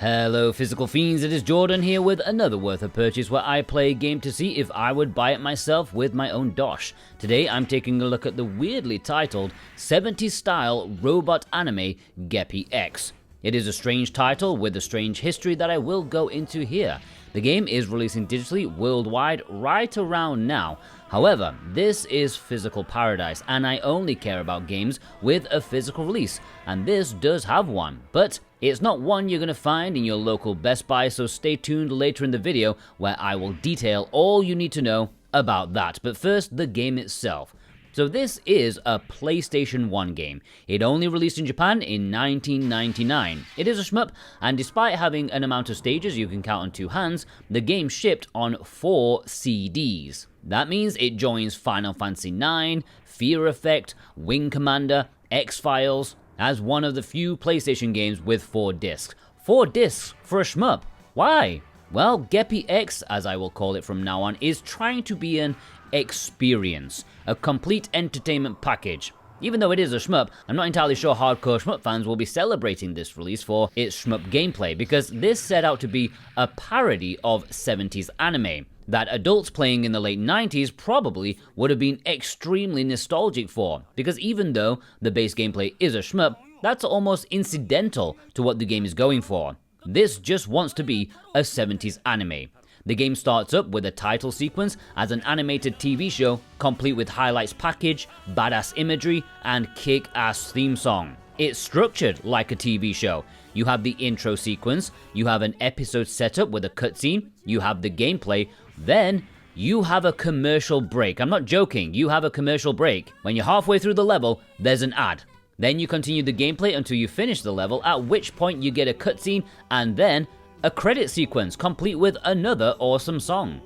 Hello physical fiends, it is Jordan here with another worth of purchase where I play a game to see if I would buy it myself with my own dosh. Today I'm taking a look at the weirdly titled 70s-style Robot Anime Geppy-X. It is a strange title with a strange history that I will go into here. The game is releasing digitally worldwide right around now. However, this is physical paradise and I only care about games with a physical release, and this does have one, but it's not one you're going to find in your local Best Buy, so stay tuned later in the video where I will detail all you need to know about that. But first, the game itself. So this is a PlayStation 1 game. It only released in Japan in 1999. It is a shmup, and despite having an amount of stages you can count on two hands, the game shipped on 4 CDs. That means it joins Final Fantasy IX, Fear Effect, Wing Commander, X-Files, as one of the few PlayStation games with 4 discs. 4 discs for a shmup? Why? Well, Geppy-X, as I will call it from now on, is trying to be an experience, a complete entertainment package. Even though it is a shmup, I'm not entirely sure hardcore shmup fans will be celebrating this release for its shmup gameplay, because this set out to be a parody of 70s anime that adults playing in the late 90s probably would have been extremely nostalgic for, because even though the base gameplay is a shmup, that's almost incidental to what the game is going for. This just wants to be a 70s anime. The game starts up with a title sequence as an animated TV show, complete with highlights package, badass imagery, and kick-ass theme song. It's structured like a TV show. You have the intro sequence, you have an episode setup with a cutscene, you have the gameplay, then you have a commercial break. I'm not joking, you have a commercial break. When you're halfway through the level, there's an ad. Then you continue the gameplay until you finish the level, at which point you get a cutscene and then a credit sequence complete with another awesome song.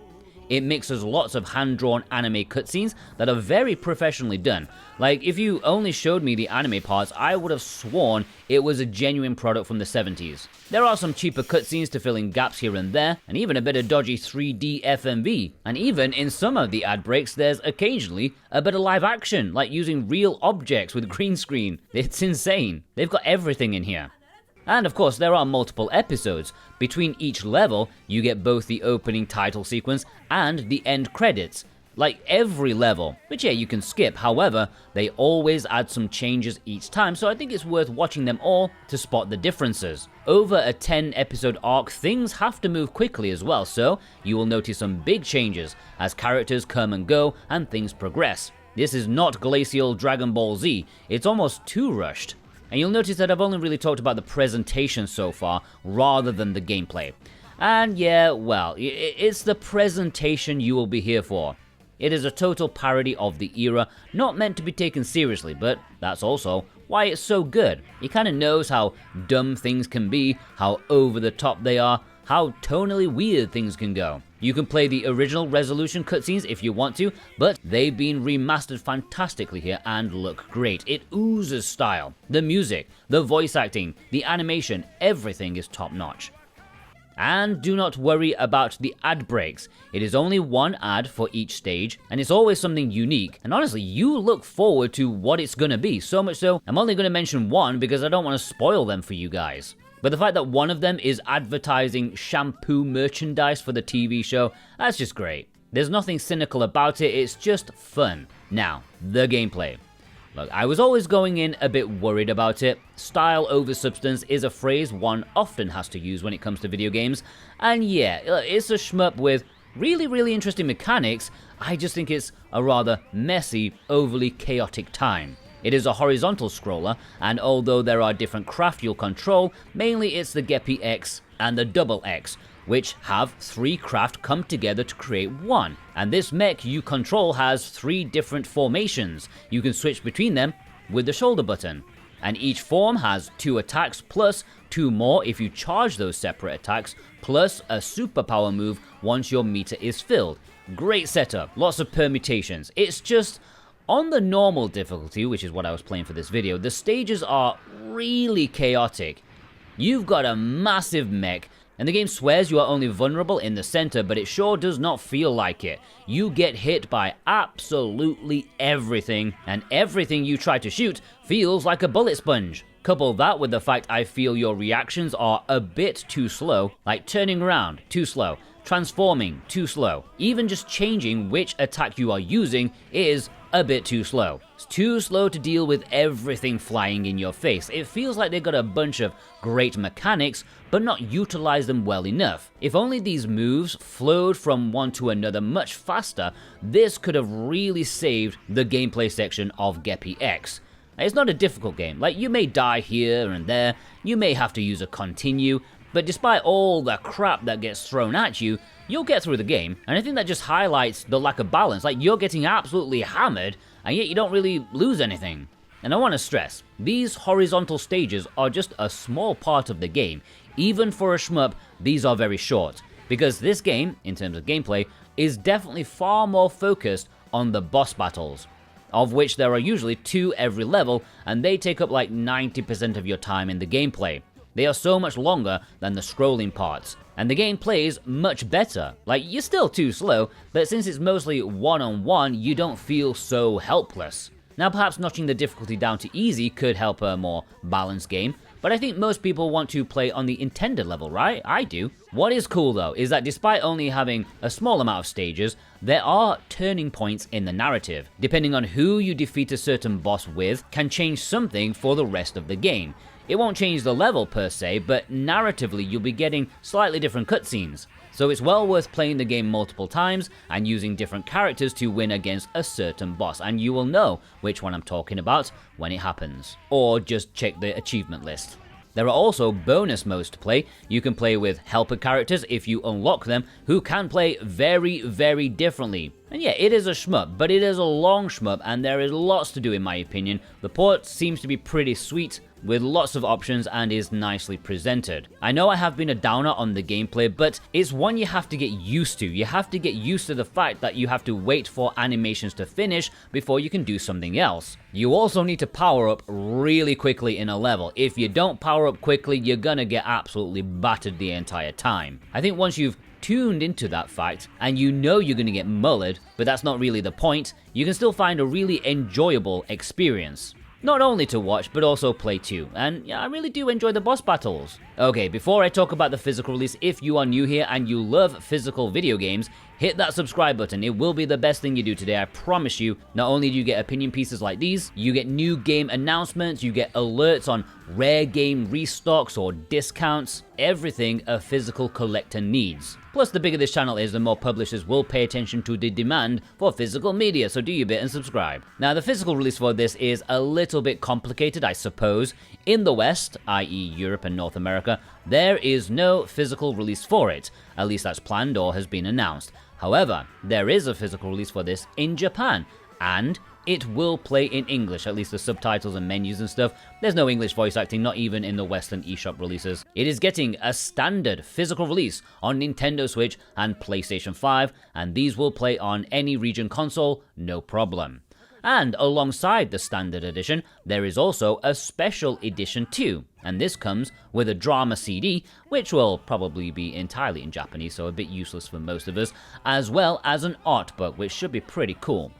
It mixes lots of hand-drawn anime cutscenes that are very professionally done. Like, if you only showed me the anime parts, I would have sworn it was a genuine product from the 70s. There are some cheaper cutscenes to fill in gaps here and there, and even a bit of dodgy 3D FMV. And even in some of the ad breaks, there's occasionally a bit of live action, like using real objects with green screen. It's insane. They've got everything in here. And of course, there are multiple episodes. Between each level, you get both the opening title sequence and the end credits. Like every level, which yeah, you can skip. However, they always add some changes each time, so I think it's worth watching them all to spot the differences. Over a 10-episode arc, things have to move quickly as well, so you will notice some big changes as characters come and go and things progress. This is not glacial Dragon Ball Z, it's almost too rushed. And you'll notice that I've only really talked about the presentation so far, rather than the gameplay. And yeah, well, it's the presentation you will be here for. It is a total parody of the era, not meant to be taken seriously, but that's also why it's so good. It kind of knows how dumb things can be, how over the top they are, how tonally weird things can go. You can play the original resolution cutscenes if you want to, but they've been remastered fantastically here and look great. It oozes style. The music, the voice acting, the animation, everything is top notch. And do not worry about the ad breaks. It is only one ad for each stage, and it's always something unique. And honestly, you look forward to what it's gonna be, so much so, I'm only gonna mention one because I don't want to spoil them for you guys. But the fact that one of them is advertising shampoo merchandise for the TV show, that's just great. There's nothing cynical about it, it's just fun. Now, the gameplay. Look, I was always going in a bit worried about it. Style over substance is a phrase one often has to use when it comes to video games. And yeah, it's a shmup with really interesting mechanics. I just think it's a rather messy, overly chaotic time. It is a horizontal scroller, and although there are different craft you'll control, mainly it's the Geppy-X and the Double X, which have 3 craft come together to create one. And this mech you control has 3 different formations. You can switch between them with the shoulder button. And each form has 2 attacks plus 2 more if you charge those separate attacks, plus a superpower move once your meter is filled. Great setup, lots of permutations. It's just, on the normal difficulty, which is what I was playing for this video, the stages are really chaotic. You've got a massive mech, and the game swears you are only vulnerable in the center, but it sure does not feel like it. You get hit by absolutely everything, and everything you try to shoot feels like a bullet sponge. Couple that with the fact I feel your reactions are a bit too slow, like turning around, too slow, transforming, too slow. Even just changing which attack you are using is a bit too slow. It's too slow to deal with everything flying in your face. It feels like they got a bunch of great mechanics, but not utilize them well enough. If only these moves flowed from one to another much faster, this could have really saved the gameplay section of Geppy-X. It's not a difficult game. Like, you may die here and there, you may have to use a continue, but despite all the crap that gets thrown at you, you'll get through the game, and I think that just highlights the lack of balance. Like, you're getting absolutely hammered, and yet you don't really lose anything. And I want to stress, these horizontal stages are just a small part of the game. Even for a shmup, these are very short, because this game, in terms of gameplay, is definitely far more focused on the boss battles, of which there are usually 2 every level, and they take up like 90% of your time in the gameplay. They are so much longer than the scrolling parts, and the game plays much better. Like, you're still too slow, but since it's mostly one-on-one, you don't feel so helpless. Now, perhaps notching the difficulty down to easy could help a more balanced game, but I think most people want to play on the intended level, right? I do. What is cool though, is that despite only having a small amount of stages, there are turning points in the narrative. Depending on who you defeat a certain boss with, can change something for the rest of the game. It won't change the level per se, but narratively you'll be getting slightly different cutscenes. So it's well worth playing the game multiple times and using different characters to win against a certain boss, and you will know which one I'm talking about when it happens. Or just check the achievement list. There are also bonus modes to play. You can play with helper characters if you unlock them, who can play very, very differently. And yeah, it is a shmup, but it is a long shmup, and there is lots to do in my opinion. The port seems to be pretty sweet, with lots of options, and is nicely presented. I know I have been a downer on the gameplay, but it's one you have to get used to. You have to get used to the fact that you have to wait for animations to finish before you can do something else. You also need to power up really quickly in a level. If you don't power up quickly, you're gonna get absolutely battered the entire time. I think once you've tuned into that fact, and you know you're gonna get mullered, but that's not really the point, you can still find a really enjoyable experience. Not only to watch, but also play too, and yeah, I really do enjoy the boss battles. Okay, before I talk about the physical release, if you are new here and you love physical video games, hit that subscribe button. It will be the best thing you do today, I promise you. Not only do you get opinion pieces like these, you get new game announcements, you get alerts on rare game restocks or discounts, everything a physical collector needs. Plus, the bigger this channel is, the more publishers will pay attention to the demand for physical media, so do your bit and subscribe. Now, the physical release for this is a little bit complicated, I suppose. In the West, i.e. Europe and North America, there is no physical release for it. At least that's planned or has been announced. However, there is a physical release for this in Japan, and it will play in English, at least the subtitles and menus and stuff. There's no English voice acting, not even in the Western eShop releases. It is getting a standard physical release on Nintendo Switch and PlayStation 5, and these will play on any region console, no problem. And alongside the standard edition, there is also a special edition too, and this comes with a drama CD, which will probably be entirely in Japanese, so a bit useless for most of us, as well as an art book, which should be pretty cool.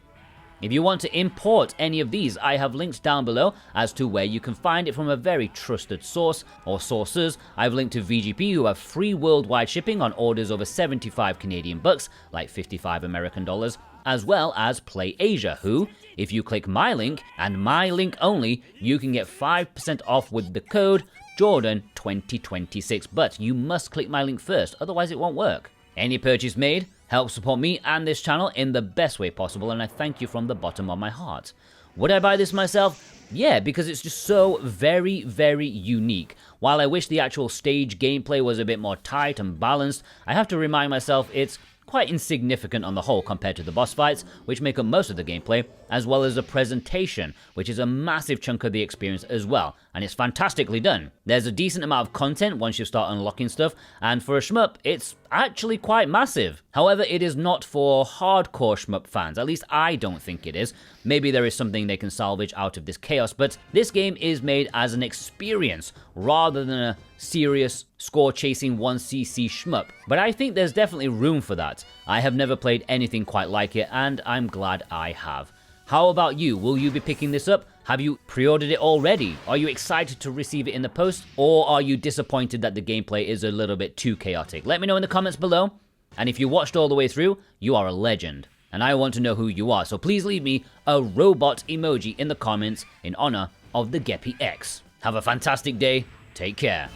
If you want to import any of these, I have links down below as to where you can find it from a very trusted source or sources. I've linked to VGP, who have free worldwide shipping on orders over 75 Canadian bucks, like 55 American dollars, as well as Play Asia, who, if you click my link, and my link only, you can get 5% off with the code Jordan2026, but you must click my link first, otherwise it won't work. Any purchase made helps support me and this channel in the best way possible, and I thank you from the bottom of my heart. Would I buy this myself? Yeah, because it's just so very, very unique. While I wish the actual stage gameplay was a bit more tight and balanced, I have to remind myself it's quite insignificant on the whole compared to the boss fights, which make up most of the gameplay, as well as the presentation, which is a massive chunk of the experience as well, and it's fantastically done. There's a decent amount of content once you start unlocking stuff, and for a shmup, it's actually quite massive. However, it is not for hardcore shmup fans, at least I don't think it is. Maybe there is something they can salvage out of this chaos, but this game is made as an experience rather than a serious score-chasing 1cc shmup. But I think there's definitely room for that. I have never played anything quite like it, and I'm glad I have. How about you? Will you be picking this up? Have you pre-ordered it already? Are you excited to receive it in the post? Or are you disappointed that the gameplay is a little bit too chaotic? Let me know in the comments below. And if you watched all the way through, you are a legend. And I want to know who you are, so please leave me a robot emoji in the comments in honor of the Geppy-X. Have a fantastic day. Take care.